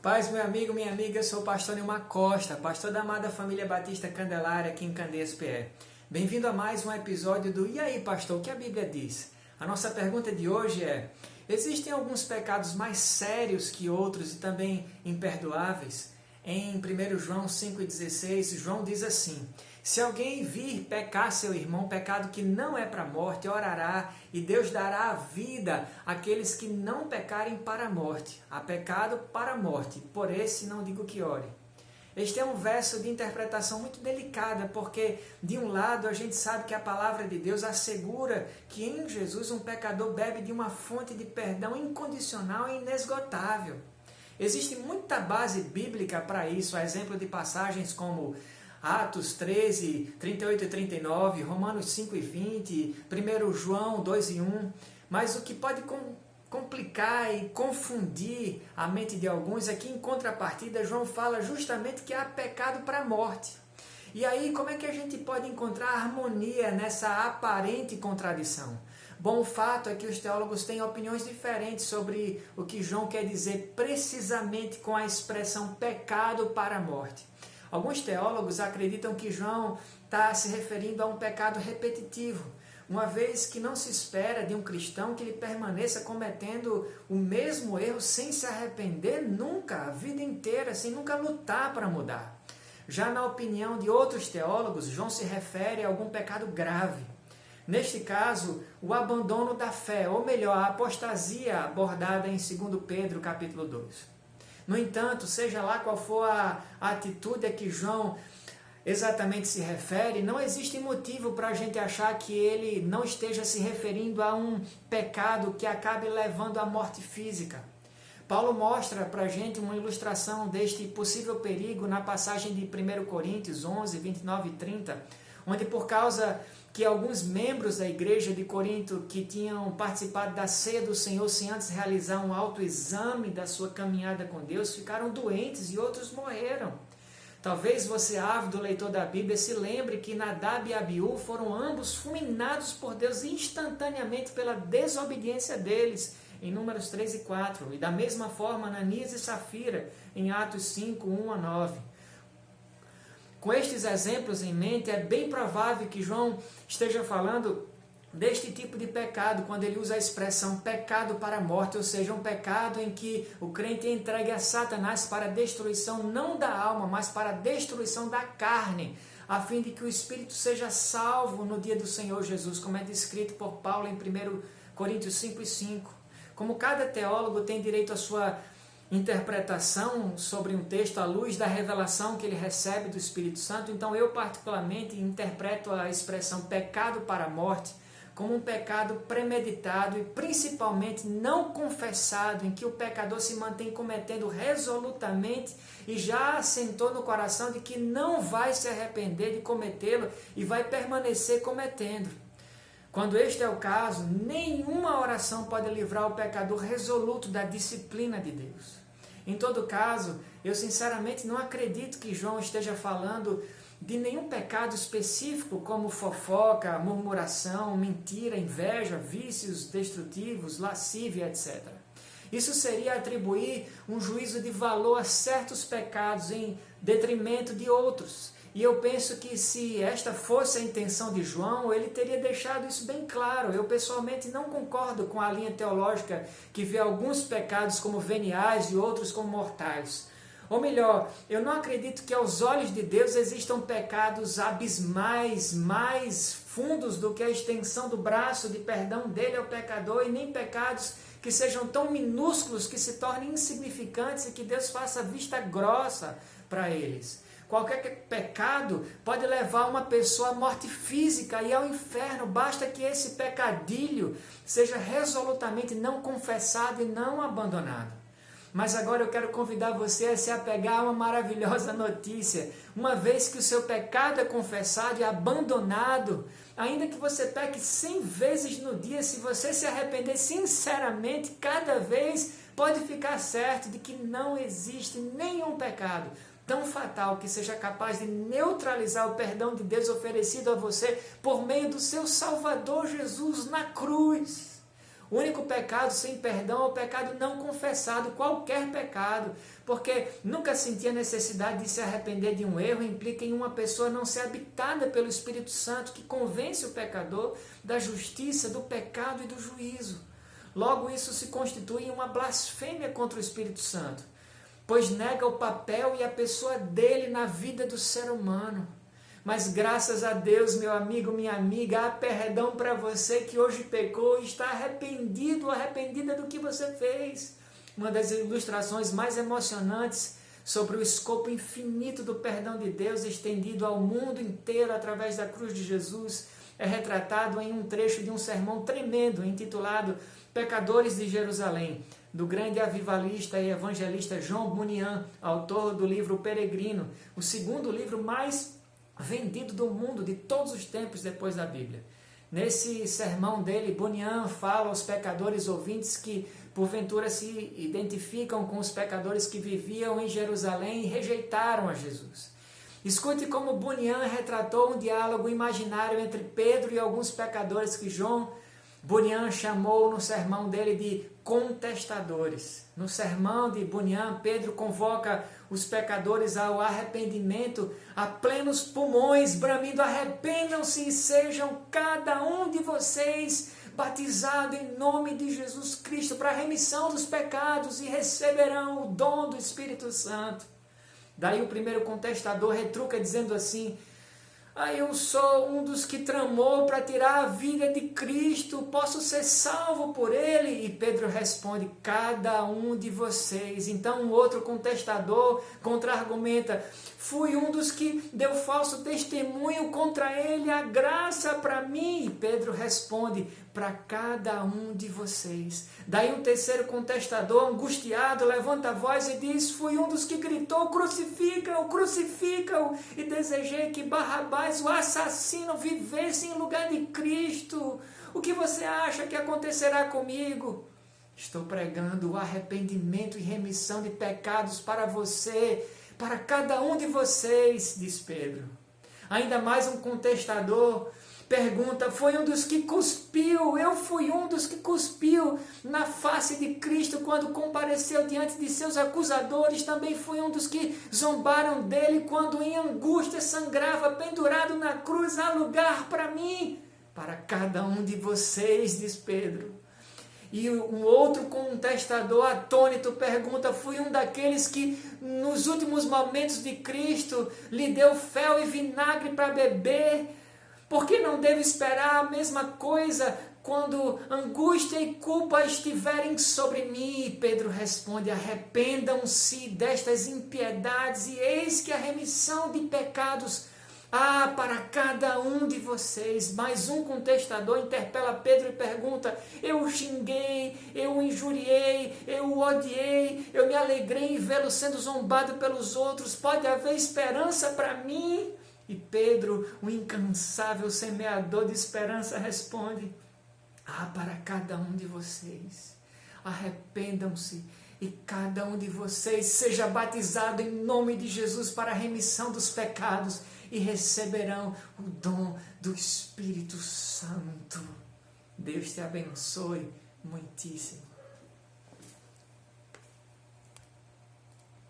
Paz, meu amigo, minha amiga, eu sou o pastor Nilmar Costa, pastor da amada família Batista Candelária aqui em Candeias PR. Bem-vindo a mais um episódio do E aí, pastor, o que a Bíblia diz? A nossa pergunta de hoje é: existem alguns pecados mais sérios que outros e também imperdoáveis? Em 1 João 5,16, João diz assim: se alguém vir pecar seu irmão, pecado que não é para a morte, orará e Deus dará a vida àqueles que não pecarem para a morte. Há pecado para a morte, por esse não digo que ore. Este é um verso de interpretação muito delicada, porque de um lado a gente sabe que a palavra de Deus assegura que em Jesus um pecador bebe de uma fonte de perdão incondicional e inesgotável. Existe muita base bíblica para isso, a exemplo de passagens como Atos 13, 38 e 39, Romanos 5 e 20, 1 João 2 e 1, mas o que pode complicar e confundir a mente de alguns é que, em contrapartida, João fala justamente que há pecado para a morte. E aí, como é que a gente pode encontrar harmonia nessa aparente contradição? Bom, o fato é que os teólogos têm opiniões diferentes sobre o que João quer dizer precisamente com a expressão pecado para a morte. Alguns teólogos acreditam que João está se referindo a um pecado repetitivo, uma vez que não se espera de um cristão que ele permaneça cometendo o mesmo erro sem se arrepender nunca, a vida inteira, sem nunca lutar para mudar. Já na opinião de outros teólogos, João se refere a algum pecado grave. Neste caso, o abandono da fé, ou melhor, a apostasia abordada em 2 Pedro capítulo 2. No entanto, seja lá qual for a atitude a que João exatamente se refere, não existe motivo para a gente achar que ele não esteja se referindo a um pecado que acabe levando à morte física. Paulo mostra para a gente uma ilustração deste possível perigo na passagem de 1 Coríntios 11, 29 e 30, onde por causa que alguns membros da igreja de Corinto que tinham participado da ceia do Senhor sem antes realizar um autoexame da sua caminhada com Deus, ficaram doentes e outros morreram. Talvez você, ávido leitor da Bíblia, se lembre que Nadab e Abiú foram ambos fulminados por Deus instantaneamente pela desobediência deles, em Números 3 e 4. E da mesma forma, Ananias e Safira, em Atos 5, 1 a 9. Com estes exemplos em mente, é bem provável que João esteja falando deste tipo de pecado, quando ele usa a expressão pecado para a morte, ou seja, um pecado em que o crente é entregue a Satanás para a destruição não da alma, mas para a destruição da carne, a fim de que o espírito seja salvo no dia do Senhor Jesus, como é descrito por Paulo em 1 Coríntios 5 e 5. Como cada teólogo tem direito à sua interpretação sobre um texto à luz da revelação que ele recebe do Espírito Santo, então eu particularmente interpreto a expressão pecado para a morte como um pecado premeditado e principalmente não confessado, em que o pecador se mantém cometendo resolutamente e já assentou no coração de que não vai se arrepender de cometê-lo e vai permanecer cometendo. Quando este é o caso, nenhuma oração pode livrar o pecador resoluto da disciplina de Deus. Em todo caso, eu sinceramente não acredito que João esteja falando de nenhum pecado específico, como fofoca, murmuração, mentira, inveja, vícios destrutivos, lascívia, etc. Isso seria atribuir um juízo de valor a certos pecados em detrimento de outros. E eu penso que se esta fosse a intenção de João, ele teria deixado isso bem claro. Eu pessoalmente não concordo com a linha teológica que vê alguns pecados como veniais e outros como mortais. Ou melhor, eu não acredito que aos olhos de Deus existam pecados abismais, mais fundos do que a extensão do braço de perdão dele ao pecador, e nem pecados que sejam tão minúsculos que se tornem insignificantes e que Deus faça vista grossa para eles. Qualquer pecado pode levar uma pessoa à morte física e ao inferno, basta que esse pecadilho seja resolutamente não confessado e não abandonado. Mas agora eu quero convidar você a se apegar a uma maravilhosa notícia. Uma vez que o seu pecado é confessado e abandonado, ainda que você peque 100 vezes no dia, se você se arrepender sinceramente, cada vez pode ficar certo de que não existe nenhum pecado tão fatal que seja capaz de neutralizar o perdão de Deus oferecido a você por meio do seu Salvador Jesus na cruz. O único pecado sem perdão é o pecado não confessado, qualquer pecado, porque nunca sentir a necessidade de se arrepender de um erro implica em uma pessoa não ser habitada pelo Espírito Santo, que convence o pecador da justiça, do pecado e do juízo. Logo, isso se constitui em uma blasfêmia contra o Espírito Santo, pois nega o papel e a pessoa dele na vida do ser humano. Mas graças a Deus, meu amigo, minha amiga, há perdão para você que hoje pecou e está arrependido ou arrependida do que você fez. Uma das ilustrações mais emocionantes sobre o escopo infinito do perdão de Deus estendido ao mundo inteiro através da cruz de Jesus é retratado em um trecho de um sermão tremendo intitulado Pecadores de Jerusalém, do grande avivalista e evangelista John Bunyan, autor do livro Peregrino, o segundo livro mais vendido do mundo de todos os tempos depois da Bíblia. Nesse sermão dele, Bunyan fala aos pecadores ouvintes que porventura se identificam com os pecadores que viviam em Jerusalém e rejeitaram a Jesus. Escute como Bunyan retratou um diálogo imaginário entre Pedro e alguns pecadores que John Bunyan chamou no sermão dele de contestadores. No sermão de Bunyan, Pedro convoca os pecadores ao arrependimento a plenos pulmões, bramindo: arrependam-se e sejam cada um de vocês batizado em nome de Jesus Cristo para a remissão dos pecados e receberão o dom do Espírito Santo. Daí o primeiro contestador retruca dizendo assim: eu sou um dos que tramou para tirar a vida de Cristo, posso ser salvo por ele? E Pedro responde: cada um de vocês. Então um outro contestador contra-argumenta: fui um dos que deu falso testemunho contra ele, a graça para mim. E Pedro responde: para cada um de vocês. Daí um terceiro contestador, angustiado, levanta a voz e diz: fui um dos que gritou: crucifica-o, crucifica-o, e desejei que Barrabás, o assassino, vivesse em lugar de Cristo. O que você acha que acontecerá comigo? Estou pregando o arrependimento e remissão de pecados para você, para cada um de vocês, diz Pedro. Ainda mais um contestador pergunta: foi um dos que cuspiu, eu fui um dos que cuspiu na face de Cristo quando compareceu diante de seus acusadores, também fui um dos que zombaram dele quando em angústia sangrava pendurado na cruz. Há lugar para mim, para cada um de vocês, diz Pedro. E um outro contestador atônito pergunta: fui um daqueles que nos últimos momentos de Cristo lhe deu fel e vinagre para beber? Por que não devo esperar a mesma coisa quando angústia e culpa estiverem sobre mim? E Pedro responde: arrependam-se destas impiedades e eis que a remissão de pecados há para cada um de vocês. Mais um contestador interpela Pedro e pergunta: eu o xinguei, eu o injuriei, eu o odiei, eu me alegrei em vê-lo sendo zombado pelos outros, pode haver esperança para mim? E Pedro, o incansável semeador de esperança, responde: há para cada um de vocês. Arrependam-se e cada um de vocês seja batizado em nome de Jesus para a remissão dos pecados e receberão o dom do Espírito Santo. Deus te abençoe muitíssimo.